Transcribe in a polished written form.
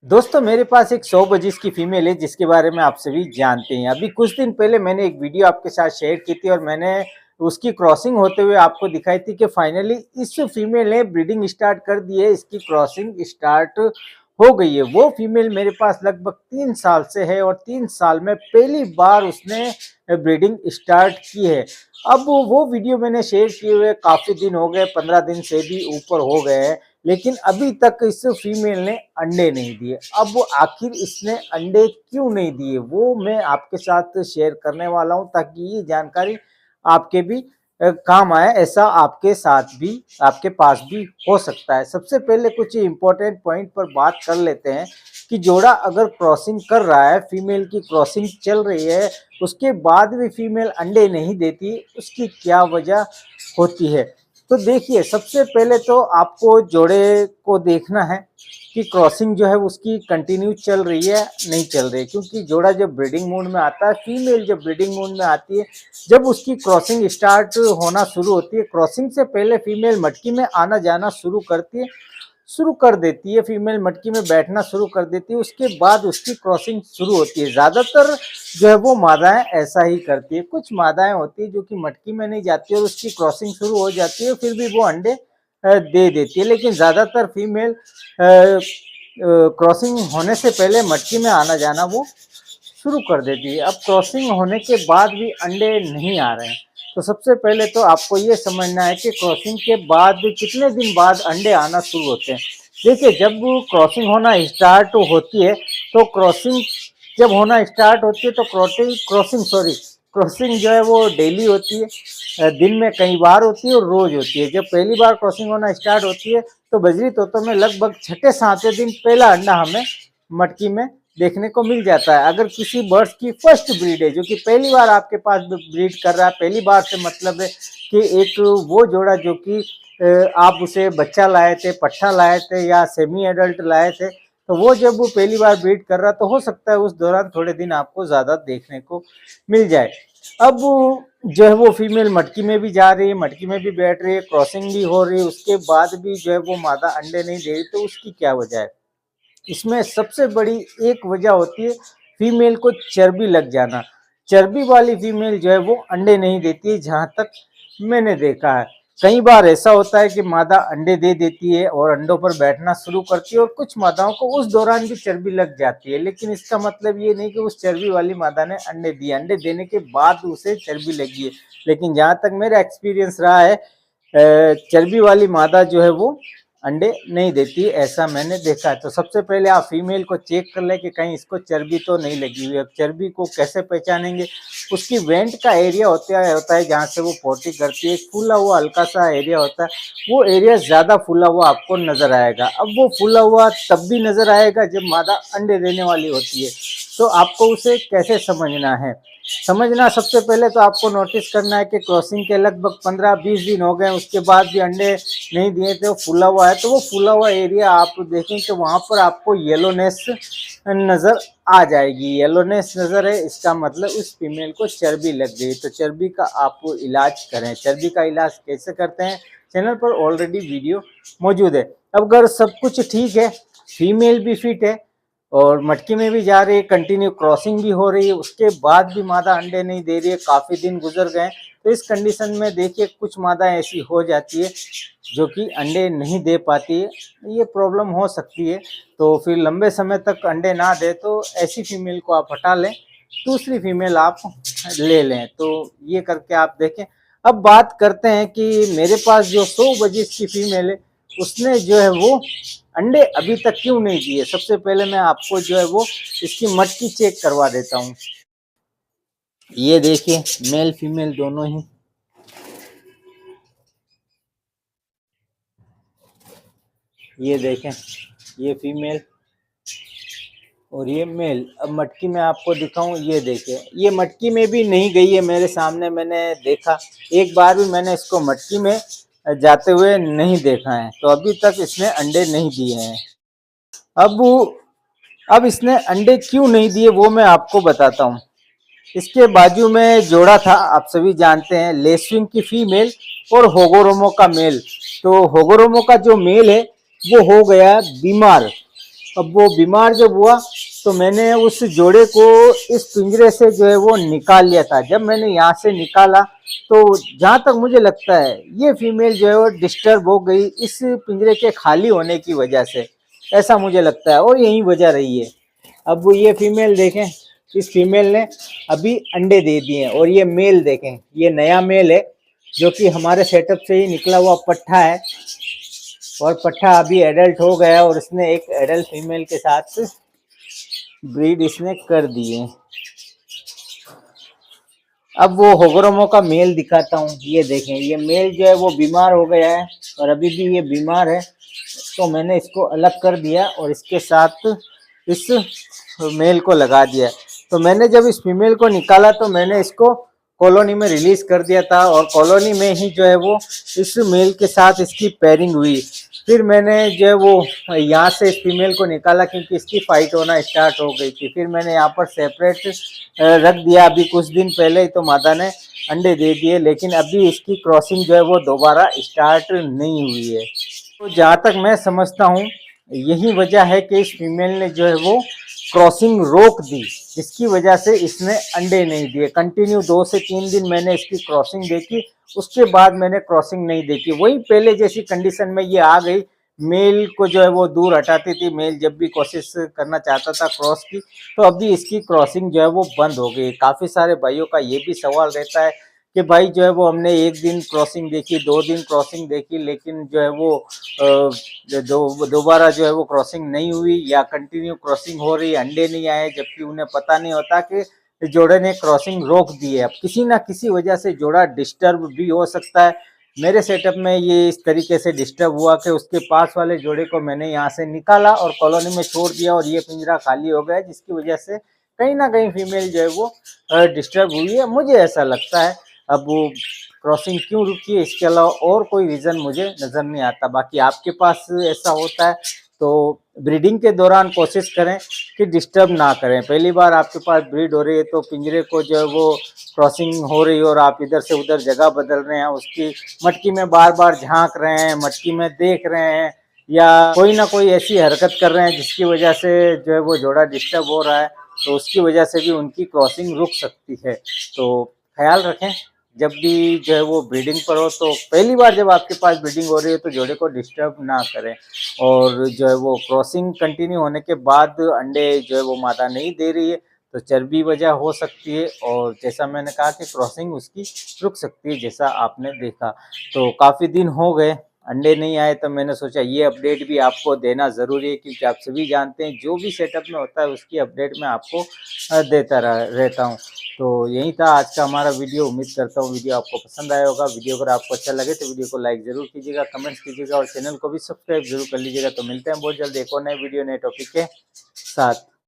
दोस्तों मेरे पास एक 100 बजिस की फीमेल है जिसके बारे में आप सभी जानते हैं। अभी कुछ दिन पहले मैंने एक वीडियो आपके साथ शेयर की थी और मैंने उसकी क्रॉसिंग होते हुए आपको दिखाई थी कि फाइनली इस फीमेल ने ब्रीडिंग स्टार्ट कर दी है, इसकी क्रॉसिंग स्टार्ट हो गई है। वो फीमेल मेरे पास लगभग 3 साल से है और 3 साल में पहली बार उसने ब्रीडिंग स्टार्ट की है। अब वो वीडियो मैंने शेयर किए हुए काफ़ी दिन हो गए, 15 दिन से भी ऊपर हो गए हैं, लेकिन अभी तक इस फीमेल ने अंडे नहीं दिए। अब वो आखिर इसने अंडे क्यों नहीं दिए वो मैं आपके साथ शेयर करने वाला हूं, ताकि ये जानकारी आपके भी काम आए, ऐसा आपके साथ भी आपके पास भी हो सकता है। सबसे पहले कुछ इंपॉर्टेंट पॉइंट पर बात कर लेते हैं कि जोड़ा अगर क्रॉसिंग कर रहा है, फीमेल की क्रॉसिंग चल रही है, उसके बाद भी फीमेल अंडे नहीं देती, उसकी क्या वजह होती है। तो देखिए, सबसे पहले तो आपको जोड़े को देखना है कि क्रॉसिंग जो है उसकी कंटिन्यू चल रही है नहीं चल रही है, क्योंकि जोड़ा जब ब्रीडिंग मोड में आता है, फीमेल जब ब्रीडिंग मोड में आती है, जब उसकी क्रॉसिंग स्टार्ट होना शुरू होती है, क्रॉसिंग से पहले फीमेल मटकी में आना जाना शुरू कर देती है, फीमेल मटकी में बैठना शुरू कर देती है, उसके बाद उसकी क्रॉसिंग शुरू होती है। ज़्यादातर जो है वो मादाएं ऐसा ही करती है। कुछ मादाएं होती है जो कि मटकी में नहीं जाती और उसकी क्रॉसिंग शुरू हो जाती है, फिर भी वो अंडे दे देती है, लेकिन ज़्यादातर फीमेल क्रॉसिंग होने से पहले मटकी में आना जाना वो शुरू कर देती है। अब क्रॉसिंग होने के बाद भी अंडे नहीं आ रहे हैं, तो सबसे पहले तो आपको ये समझना है कि क्रॉसिंग के बाद कितने दिन बाद अंडे आना शुरू होते हैं। देखिए, जब क्रॉसिंग होना स्टार्ट होती है, तो क्रॉसिंग जब होना स्टार्ट होती है तो क्रॉसिंग जो है वो डेली होती है, दिन में कई बार होती है और रोज होती है। जब पहली बार क्रॉसिंग होना स्टार्ट होती है तो बजरी तोतों में लगभग छठे सातवें दिन पहला अंडा हमें मटकी में देखने को मिल जाता है। अगर किसी बर्ड्स की फर्स्ट ब्रीड है, जो कि पहली बार आपके पास ब्रीड कर रहा है, पहली बार से मतलब है कि एक वो जोड़ा जो कि आप उसे बच्चा लाए थे, पट्ठा लाए थे या सेमी एडल्ट लाए थे, तो वो जब वो पहली बार ब्रीड कर रहा, तो हो सकता है उस दौरान थोड़े दिन आपको ज़्यादा देखने को मिल जाए। अब जो है वो फीमेल मटकी में भी जा रही है, मटकी में भी बैठ रही है, क्रॉसिंग भी हो रही है, उसके बाद भी जो है वो मादा अंडे नहीं दे रही, तो उसकी क्या वजह है? इसमें सबसे बड़ी एक वजह होती है फीमेल को चर्बी लग जाना। चर्बी वाली फीमेल जो है वो अंडे नहीं देती है, जहाँ तक मैंने देखा है। कई बार ऐसा होता है कि मादा अंडे दे देती है और अंडों पर बैठना शुरू करती है और कुछ मादाओं को उस दौरान भी चर्बी लग जाती है, लेकिन इसका मतलब ये नहीं कि उस चर्बी वाली मादा ने अंडे दिए, अंडे देने के बाद उसे चर्बी लगी है। लेकिन जहाँ तक मेरा एक्सपीरियंस रहा है, चर्बी वाली मादा जो है वो अंडे नहीं देती, ऐसा मैंने देखा है। तो सबसे पहले आप फीमेल को चेक कर ले कि कहीं इसको चर्बी तो नहीं लगी हुई है। अब चर्बी को कैसे पहचानेंगे? उसकी वेंट का एरिया होता है जहाँ से वो पोटी करती है, फूला हुआ हल्का सा एरिया होता है, वो एरिया ज़्यादा फूला हुआ आपको नजर आएगा। अब वो फूला हुआ तब भी नजर आएगा जब मादा अंडे देने वाली होती है। तो आपको उसे कैसे समझना है? सबसे पहले तो आपको नोटिस करना है कि क्रॉसिंग के लगभग 15-20 दिन हो गए, उसके बाद भी अंडे नहीं दिए थे, वो फूला हुआ है, तो वो फूला हुआ एरिया आप देखें कि वहाँ पर आपको येलोनेस नज़र आ जाएगी। येलोनेस नज़र है, इसका मतलब उस फीमेल को चर्बी लग गई। तो चर्बी का आप इलाज करें। चर्बी का इलाज कैसे करते हैं, चैनल पर ऑलरेडी वीडियो मौजूद है। अब अगर सब कुछ ठीक है, फीमेल भी फिट है और मटकी में भी जा रही है, कंटिन्यू क्रॉसिंग भी हो रही है, उसके बाद भी मादा अंडे नहीं दे रही है, काफ़ी दिन गुजर गए, तो इस कंडीशन में देखिए कुछ मादा ऐसी हो जाती है जो कि अंडे नहीं दे पाती है। ये प्रॉब्लम हो सकती है, तो फिर लंबे समय तक अंडे ना दे तो ऐसी फीमेल को आप हटा लें, दूसरी फीमेल आप ले लें। तो ये करके आप देखें। अब बात करते हैं कि मेरे पास जो 100 बजिस की फीमेल है, उसने जो है वो अंडे अभी तक क्यों नहीं दिए। सबसे पहले मैं आपको जो है वो इसकी मटकी चेक करवा देता हूँ। ये देखिए, मेल फीमेल दोनों ही, ये देखें, ये फीमेल और ये मेल। अब मटकी में आपको दिखाऊं, ये देखिए, ये मटकी में भी नहीं गई है, मेरे सामने मैंने देखा, एक बार भी मैंने इसको मटकी में जाते हुए नहीं देखा है। तो अभी तक इसने अंडे नहीं दिए हैं। अब इसने अंडे क्यों नहीं दिए वो मैं आपको बताता हूँ। इसके बाजू में जोड़ा था, आप सभी जानते हैं, लेस्विंग की फीमेल और होगोरोमो का मेल। तो होगोरोमो का जो मेल है वो हो गया बीमार, अब वो बीमार जब हुआ तो मैंने उस जोड़े को इस पिंजरे से जो है वो निकाल लिया था। जब मैंने यहाँ से निकाला तो जहाँ तक मुझे लगता है ये फीमेल जो है वो डिस्टर्ब हो गई इस पिंजरे के खाली होने की वजह से, ऐसा मुझे लगता है, और यही वजह रही है। अब वो ये फीमेल देखें, इस फीमेल ने अभी अंडे दे दिए हैं, और ये मेल देखें, ये नया मेल है जो कि हमारे सेटअप से ही निकला हुआ पट्ठा है, और पट्ठा अभी एडल्ट हो गया और इसने एक एडल्ट फीमेल के साथ ब्रीड इसने कर दी है। अब वो होगरोमो का मेल दिखाता हूँ। ये देखें, ये मेल जो है वो बीमार हो गया है और अभी भी ये बीमार है, तो मैंने इसको अलग कर दिया और इसके साथ इस मेल को लगा दिया। तो मैंने जब इस फीमेल को निकाला तो मैंने इसको कॉलोनी में रिलीज कर दिया था, और कॉलोनी में ही जो है वो इस मेल के साथ इसकी पेयरिंग हुई। फिर मैंने जो है वो यहाँ से इस फीमेल को निकाला क्योंकि इसकी फाइट होना स्टार्ट हो गई थी। फिर मैंने यहाँ पर सेपरेट रख दिया। अभी कुछ दिन पहले ही तो मादा ने अंडे दे दिए, लेकिन अभी इसकी क्रॉसिंग जो है वो दोबारा स्टार्ट नहीं हुई है। तो जहाँ तक मैं समझता हूँ यही वजह है कि इस फीमेल ने जो है वो क्रॉसिंग रोक दी, जिसकी वजह से इसने अंडे नहीं दिए। कंटिन्यू 2 से 3 दिन मैंने इसकी क्रॉसिंग देखी, उसके बाद मैंने क्रॉसिंग नहीं देखी। वही पहले जैसी कंडीशन में ये आ गई, मेल को जो है वो दूर हटाती थी। मेल जब भी कोशिश करना चाहता था क्रॉस की, तो अभी इसकी क्रॉसिंग जो है वो बंद हो गई। काफ़ी सारे भाइयों का ये भी सवाल रहता है कि भाई जो है वो हमने 1 दिन क्रॉसिंग देखी, 2 दिन क्रॉसिंग देखी, लेकिन जो है वो दोबारा जो है वो क्रॉसिंग नहीं हुई, या कंटिन्यू क्रॉसिंग हो रही, अंडे नहीं आए, जबकि उन्हें पता नहीं होता कि जोड़े ने क्रॉसिंग रोक दी है। अब किसी ना किसी वजह से जोड़ा डिस्टर्ब भी हो सकता है। मेरे सेटअप में ये इस तरीके से डिस्टर्ब हुआ कि उसके पास वाले जोड़े को मैंने यहाँ से निकाला और कॉलोनी में छोड़ दिया, और ये पिंजरा खाली हो गया, जिसकी वजह से कहीं ना कहीं फीमेल जो है वो डिस्टर्ब हुई है, मुझे ऐसा लगता है। अब वो क्रॉसिंग क्यों रुकी है, इसके अलावा और कोई रीज़न मुझे नज़र नहीं आता। बाकी आपके पास ऐसा होता है तो ब्रीडिंग के दौरान कोशिश करें कि डिस्टर्ब ना करें। पहली बार आपके पास ब्रीड हो रही है तो पिंजरे को जो है वो क्रॉसिंग हो रही है और आप इधर से उधर जगह बदल रहे हैं, उसकी मटकी में बार बार झांक रहे हैं, मटकी में देख रहे हैं, या कोई ना कोई ऐसी हरकत कर रहे हैं जिसकी वजह से जो है वो जोड़ा डिस्टर्ब हो रहा है, तो उसकी वजह से भी उनकी क्रॉसिंग रुक सकती है। तो ख्याल रखें, जब भी जो है वो ब्रीडिंग पर हो तो पहली बार जब आपके पास ब्रीडिंग हो रही है तो जोड़े को डिस्टर्ब ना करें। और जो है वो क्रॉसिंग कंटिन्यू होने के बाद अंडे जो है वो मादा नहीं दे रही है तो चर्बी वजह हो सकती है, और जैसा मैंने कहा कि क्रॉसिंग उसकी रुक सकती है, जैसा आपने देखा। तो काफ़ी दिन हो गए अंडे नहीं आए, तो मैंने सोचा ये अपडेट भी आपको देना ज़रूरी है, क्योंकि आप सभी जानते हैं जो भी सेटअप में होता है उसकी अपडेट मैं आपको देता रहता हूँ। तो यही था आज का हमारा वीडियो। उम्मीद करता हूँ वीडियो आपको पसंद आया होगा। वीडियो अगर आपको अच्छा लगे तो वीडियो को लाइक ज़रूर कीजिएगा, कमेंट्स कीजिएगा, और चैनल को भी सब्सक्राइब जरूर कर लीजिएगा। तो मिलते हैं बहुत जल्द एक और नए वीडियो नए टॉपिक के साथ।